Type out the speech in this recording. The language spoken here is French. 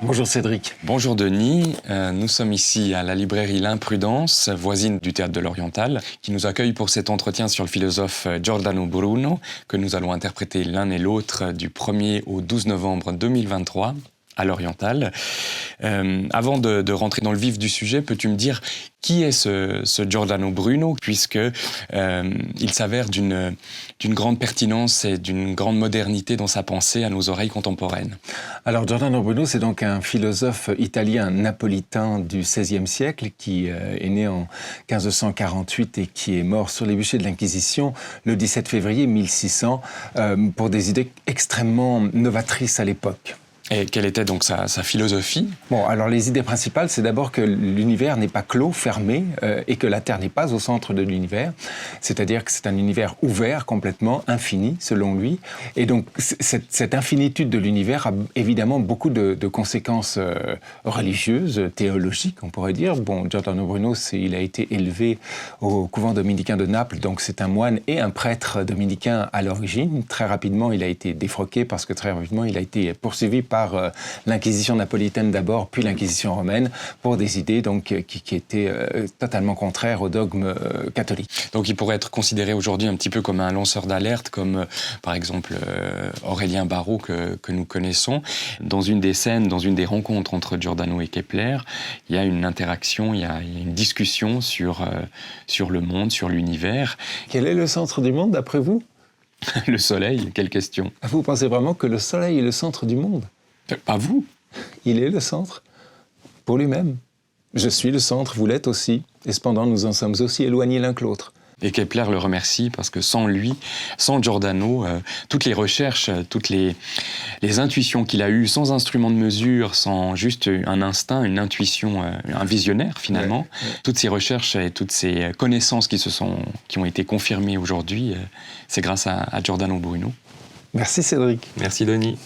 Bonjour Cédric. Bonjour Denis, nous sommes ici à la librairie L'Imprudence, voisine du Théâtre de l'Oriental, qui nous accueille pour cet entretien sur le philosophe Giordano Bruno, que nous allons interpréter l'un et l'autre du 1er au 12 novembre 2023 à l'Oriental. Avant de rentrer dans le vif du sujet, peux-tu me dire qui est ce Giordano Bruno, puisque il s'avère d'une grande pertinence et d'une grande modernité dans sa pensée à nos oreilles contemporaines. Alors Giordano Bruno, c'est donc un philosophe italien napolitain du XVIe siècle qui est né en 1548 et qui est mort sur les bûchers de l'Inquisition le 17 février 1600 pour des idées extrêmement novatrices à l'époque. Et quelle était donc sa philosophie ? Bon, alors les idées principales, c'est d'abord que l'univers n'est pas clos, fermé, et que la Terre n'est pas au centre de l'univers. C'est-à-dire que c'est un univers ouvert, complètement infini, selon lui. Et donc, cette infinitude de l'univers a évidemment beaucoup de conséquences religieuses, théologiques, on pourrait dire. Bon, Giordano Bruno, il a été élevé au couvent dominicain de Naples, donc c'est un moine et un prêtre dominicain à l'origine. Très rapidement, il a été défroqué parce que très rapidement, il a été poursuivi par l'Inquisition napolitaine d'abord, puis l'Inquisition romaine, pour des idées donc, qui étaient totalement contraires au dogme catholique. Donc il pourrait être considéré aujourd'hui un petit peu comme un lanceur d'alerte, comme par exemple Aurélien Barraud que nous connaissons. Dans une des scènes, dans une des rencontres entre Giordano et Kepler, il y a une interaction, il y a une discussion sur le monde, sur l'univers. Quel est le centre du monde d'après vous ? Le soleil, quelle question ? Vous pensez vraiment que le soleil est le centre du monde ? Pas vous. Il est le centre, pour lui-même. Je suis le centre, vous l'êtes aussi, et cependant nous en sommes aussi éloignés l'un que l'autre. Et Kepler le remercie parce que sans lui, sans Giordano, toutes les recherches, toutes les intuitions qu'il a eues, sans instrument de mesure, sans juste un instinct, une intuition, un visionnaire finalement, toutes ces recherches et toutes ces connaissances qui ont été confirmées aujourd'hui, c'est grâce à Giordano Bruno. Merci Cédric. Merci Denis.